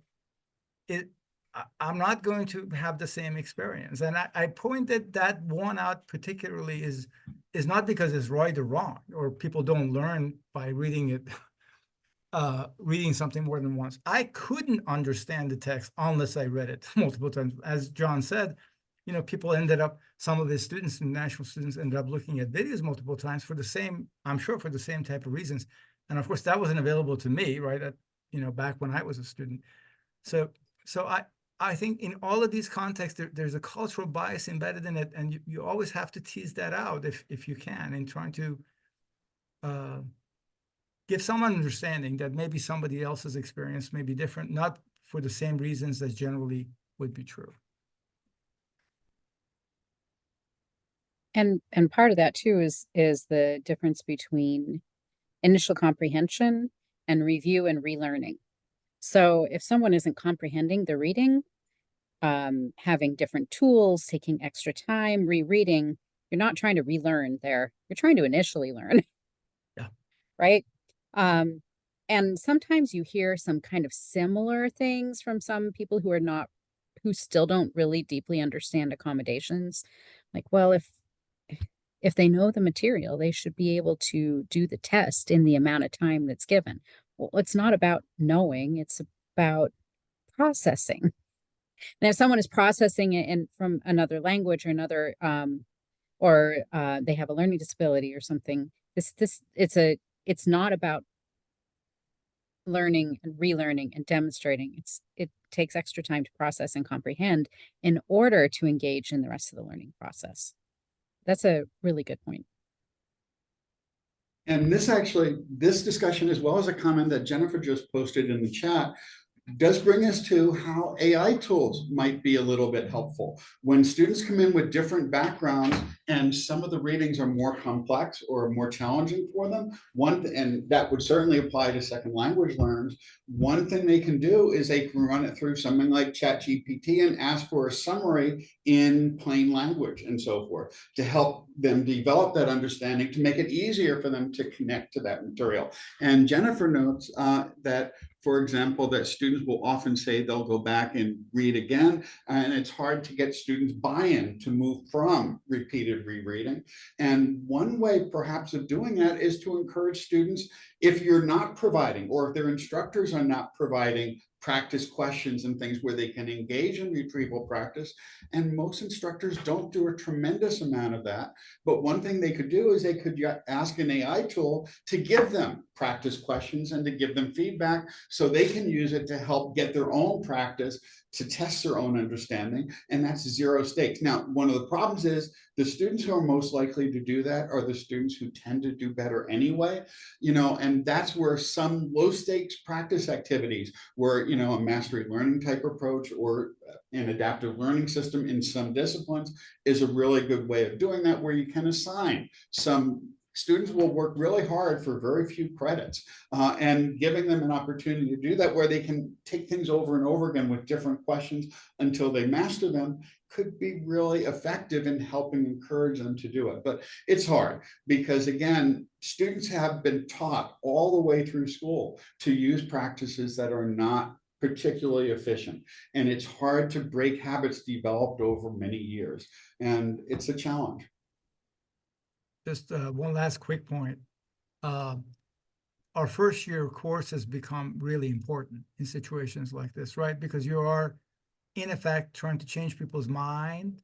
[SPEAKER 5] I'm not going to have the same experience. And I pointed that one out particularly is not because it's right or wrong, or people don't learn by reading it, reading something more than once. I couldn't understand the text unless I read it multiple times. As John said, people some of his students, international students, ended up looking at videos multiple times I'm sure for the same type of reasons. And of course, that wasn't available to me, right? Back when I was a student. So I think in all of these contexts, there's a cultural bias embedded in it, and you always have to tease that out if you can, in trying to give someone understanding that maybe somebody else's experience may be different, not for the same reasons that generally would be true.
[SPEAKER 3] And part of that too is the difference between initial comprehension and review and relearning. So if someone isn't comprehending the reading, having different tools, taking extra time, rereading, you're not trying to relearn there. You're trying to initially learn.
[SPEAKER 5] Yeah.
[SPEAKER 3] Right? And sometimes you hear some kind of similar things from some people who still don't really deeply understand accommodations. Like, well, if they know the material, they should be able to do the test in the amount of time that's given. Well, it's not about knowing, it's about processing. And if someone is processing it from another language or another, or they have a learning disability or something, it's not about learning and relearning and demonstrating. It takes extra time to process and comprehend in order to engage in the rest of the learning process. That's a really good point.
[SPEAKER 1] And this discussion, as well as a comment that Jennifer just posted in the chat, does bring us to how AI tools might be a little bit helpful. When students come in with different backgrounds and some of the readings are more complex or more challenging for them, and that would certainly apply to second language learners, one thing they can do is they can run it through something like ChatGPT and ask for a summary in plain language and so forth to help them develop that understanding, to make it easier for them to connect to that material. And Jennifer notes that, for example, that students will often say they'll go back and read again, and it's hard to get students buy-in to move from repeated rereading. And one way perhaps of doing that is to encourage students, if you're not providing, or if their instructors are not providing practice questions and things where they can engage in retrieval practice, and most instructors don't do a tremendous amount of that, but one thing they could do is they could ask an AI tool to give them practice questions and to give them feedback so they can use it to help get their own practice, to test their own understanding, and that's zero stakes. Now, one of the problems is the students who are most likely to do that are the students who tend to do better anyway, and that's where some low stakes practice activities, where, a mastery learning type approach or an adaptive learning system in some disciplines is a really good way of doing that, where you can assign some students will work really hard for very few credits, and giving them an opportunity to do that, where they can take things over and over again with different questions until they master them, could be really effective in helping encourage them to do it. But it's hard because, again, students have been taught all the way through school to use practices that are not particularly efficient, and it's hard to break habits developed over many years, and it's a challenge.
[SPEAKER 5] Just one last quick point. Our first year course has become really important in situations like this, right? Because you are, in effect, trying to change people's mind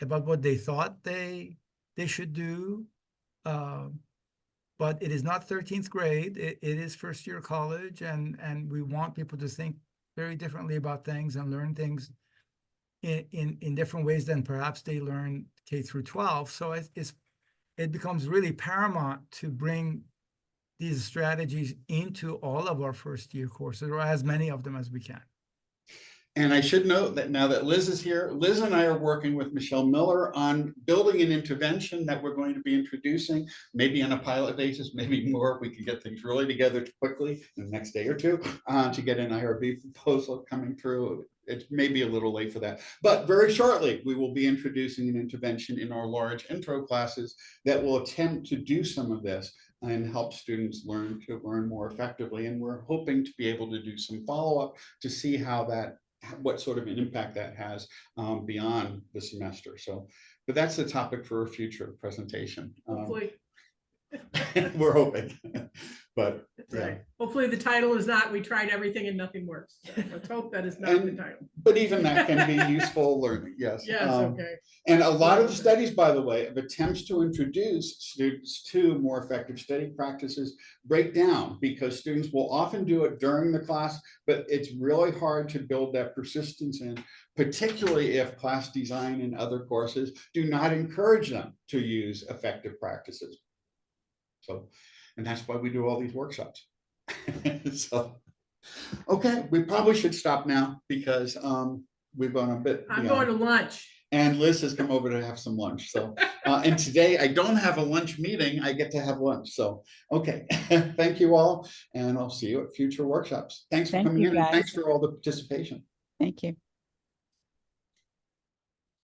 [SPEAKER 5] about what they thought they should do. But it is not 13th grade. It is first year college, and we want people to think very differently about things and learn things in different ways than perhaps they learn K through 12. So it becomes really paramount to bring these strategies into all of our first year courses, or as many of them as we can.
[SPEAKER 1] And I should note that now that Liz is here, Liz and I are working with Michelle Miller on building an intervention that we're going to be introducing, maybe on a pilot basis, maybe more, if we can get things really together quickly in the next day or two, to get an IRB proposal coming through. It may be a little late for that, but very shortly we will be introducing an intervention in our large intro classes that will attempt to do some of this and help students learn more effectively. And we're hoping to be able to do some follow-up to see what sort of an impact that has beyond the semester. So, but that's the topic for a future presentation.
[SPEAKER 6] Hopefully.
[SPEAKER 1] We're hoping, but
[SPEAKER 6] That's right. Hopefully the title is not "We tried everything and nothing works." So let's hope that is not the title.
[SPEAKER 1] But even that can be useful learning. Yes.
[SPEAKER 6] Yes. Okay.
[SPEAKER 1] And a lot of the studies, by the way, of attempts to introduce students to more effective study practices break down, because students will often do it during the class, but it's really hard to build that persistence in, particularly if class design and other courses do not encourage them to use effective practices. So And that's why we do all these workshops. So, okay, we probably should stop now because we've gone a bit
[SPEAKER 6] I'm
[SPEAKER 1] beyond.
[SPEAKER 6] going to lunch.
[SPEAKER 1] And Liz has come over to have some lunch. So, and today I don't have a lunch meeting. I get to have lunch. So, okay. Thank you all. And I'll see you at future workshops. Thanks for
[SPEAKER 4] Thank
[SPEAKER 1] coming
[SPEAKER 4] you,
[SPEAKER 1] in. And thanks
[SPEAKER 4] guys.
[SPEAKER 1] for all the participation.
[SPEAKER 4] Thank you.